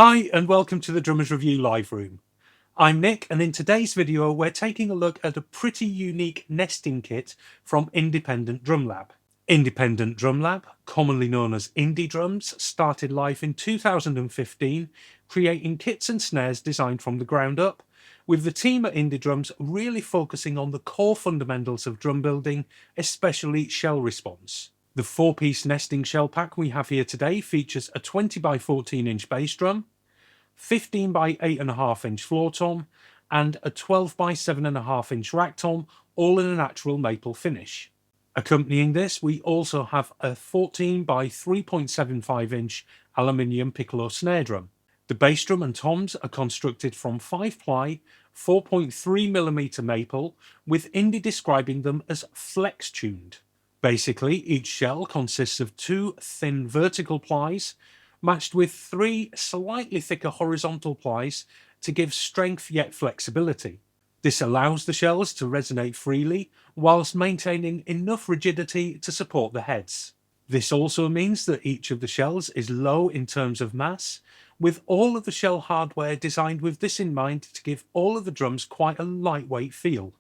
Hi and welcome to the Drummers Review Live Room. I'm Nick, and in today's video we're taking a look at a pretty unique nesting kit from Independent Drum Lab. Independent Drum Lab, commonly known as INDe Drums, started life in 2015, creating kits and snares designed from the ground up, with the team at INDe Drums really focusing on the core fundamentals of drum building, especially shell response. The 4-piece nesting shell pack we have here today features a 20 by 14 inch bass drum, 15 by 8.5 inch floor tom, and a 12 by 7.5 inch rack tom, all in a natural maple finish. Accompanying this, we also have a 14 by 3.75 inch aluminium piccolo snare drum. The bass drum and toms are constructed from 5-ply 4.3mm maple, with INDe describing them as flex tuned. Basically, each shell consists of 2 thin vertical plies matched with 3 slightly thicker horizontal plies to give strength yet flexibility. This allows the shells to resonate freely whilst maintaining enough rigidity to support the heads. This also means that each of the shells is low in terms of mass, with all of the shell hardware designed with this in mind to give all of the drums quite a lightweight feel.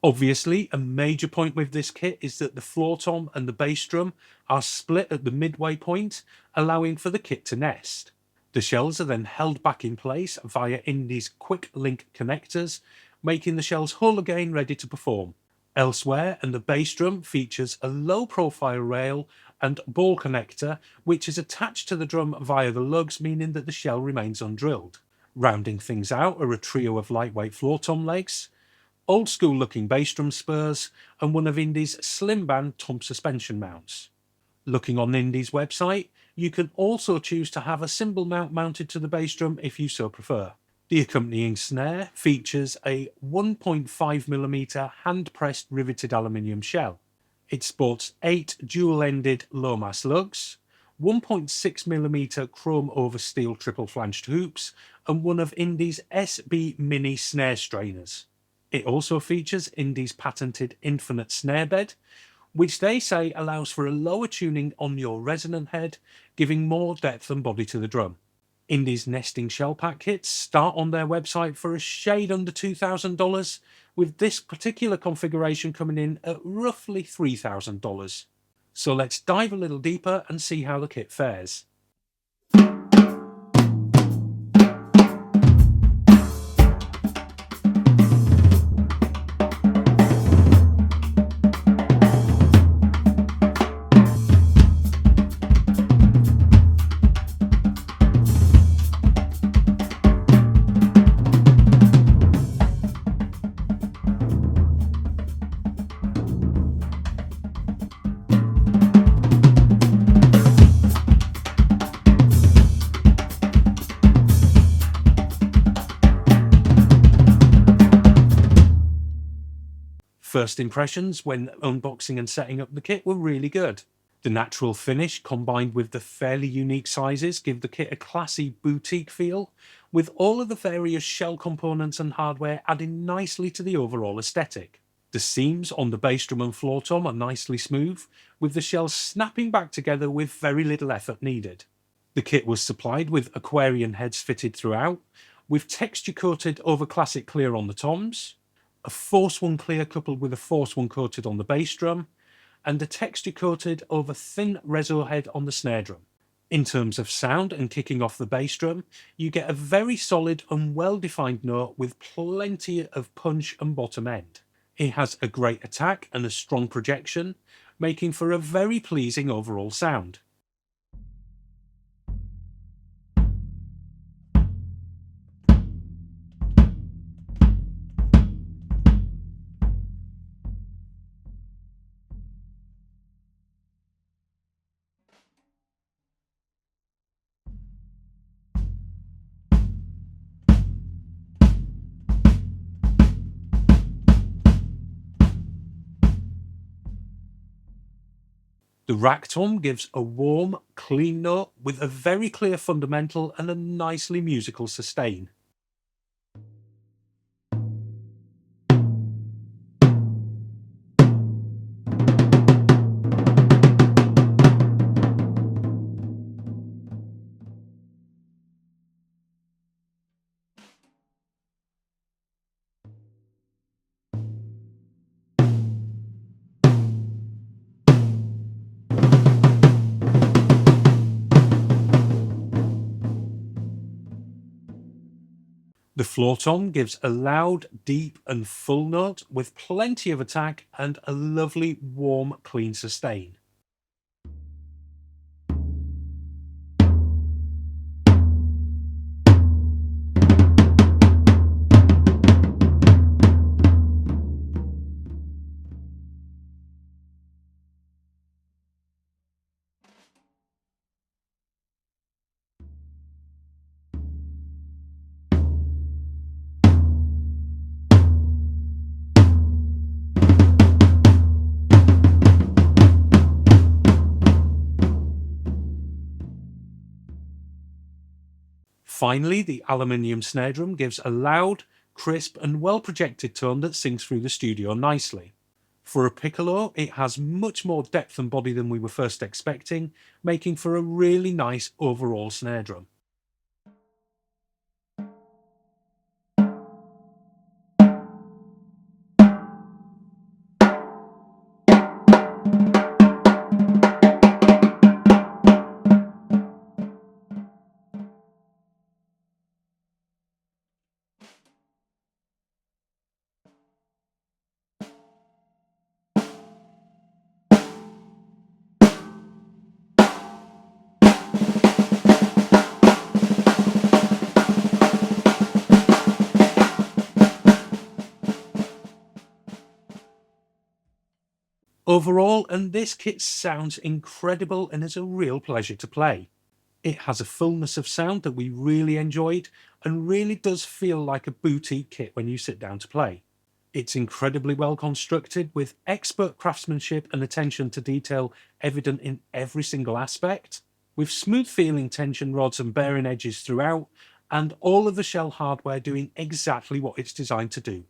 Obviously, a major point with this kit is that the floor tom and the bass drum are split at the midway point, allowing for the kit to nest. The shells are then held back in place via INDe's quick link connectors, making the shells whole again ready to perform. Elsewhere, and the bass drum features a low profile rail and ball connector, which is attached to the drum via the lugs, meaning that the shell remains undrilled. Rounding things out are a trio of lightweight floor tom legs, old school looking bass drum spurs, and one of INDe's slim band tom suspension mounts. Looking on INDe's website, you can also choose to have a cymbal mount mounted to the bass drum if you so prefer. The accompanying snare features a 1.5mm hand-pressed riveted aluminium shell. It sports 8 dual-ended low-mass lugs, 1.6mm chrome over steel triple flanged hoops, and one of INDe's SB Mini snare strainers. It also features INDe's patented infinite snare bed, which they say allows for a lower tuning on your resonant head, giving more depth and body to the drum. INDe's nesting shell pack kits start on their website for a shade under $2,000, with this particular configuration coming in at roughly $3,000. So let's dive a little deeper and see how the kit fares. First impressions when unboxing and setting up the kit were really good. The natural finish combined with the fairly unique sizes give the kit a classy boutique feel, with all of the various shell components and hardware adding nicely to the overall aesthetic. The seams on the bass drum and floor tom are nicely smooth, with the shells snapping back together with very little effort needed. The kit was supplied with Aquarian heads fitted throughout, with texture coated over classic clear on the toms, a Force 1 clear coupled with a Force 1 coated on the bass drum, and a texture coated over thin reso head on the snare drum. In terms of sound and kicking off the bass drum, you get a very solid and well-defined note with plenty of punch and bottom end. It has a great attack and a strong projection, making for a very pleasing overall sound. The rack tom gives a warm, clean note with a very clear fundamental and a nicely musical sustain. The floor tom gives a loud, deep and full note with plenty of attack and a lovely, warm, clean sustain. Finally, the aluminium snare drum gives a loud, crisp and well projected tone that syncs through the studio nicely. For a piccolo, it has much more depth and body than we were first expecting, making for a really nice overall snare drum. Overall, and this kit sounds incredible and is a real pleasure to play. It has a fullness of sound that we really enjoyed and really does feel like a boutique kit when you sit down to play. It's incredibly well constructed with expert craftsmanship and attention to detail evident in every single aspect, with smooth feeling tension rods and bearing edges throughout, and all of the shell hardware doing exactly what it's designed to do.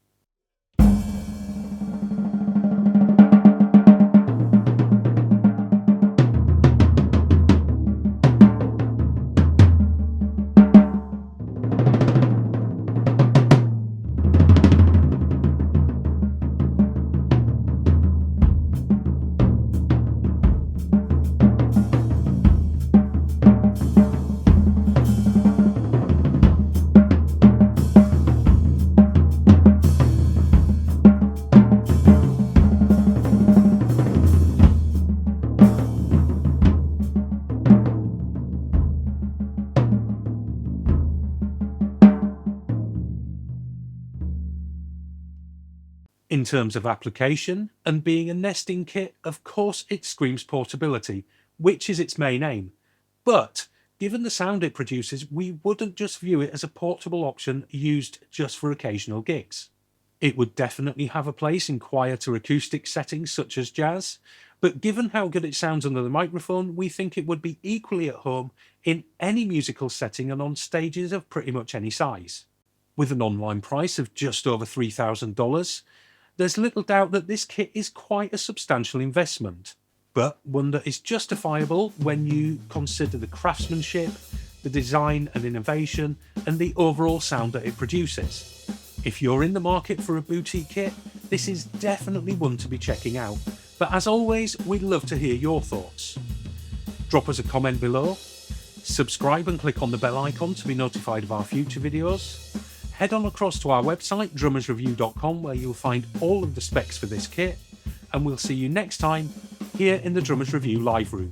In terms of application and being a nesting kit, of course it screams portability, which is its main aim. But given the sound it produces, we wouldn't just view it as a portable option used just for occasional gigs. It would definitely have a place in quieter acoustic settings such as jazz, but given how good it sounds under the microphone, we think it would be equally at home in any musical setting and on stages of pretty much any size. With an online price of just over $3,000, there's little doubt that this kit is quite a substantial investment, but one that is justifiable when you consider the craftsmanship, the design and innovation, and the overall sound that it produces. If you're in the market for a boutique kit, this is definitely one to be checking out. But as always, we'd love to hear your thoughts. Drop us a comment below, subscribe and click on the bell icon to be notified of our future videos. Head on across to our website, drummersreview.com, where you'll find all of the specs for this kit, and we'll see you next time here in the Drummers Review live room.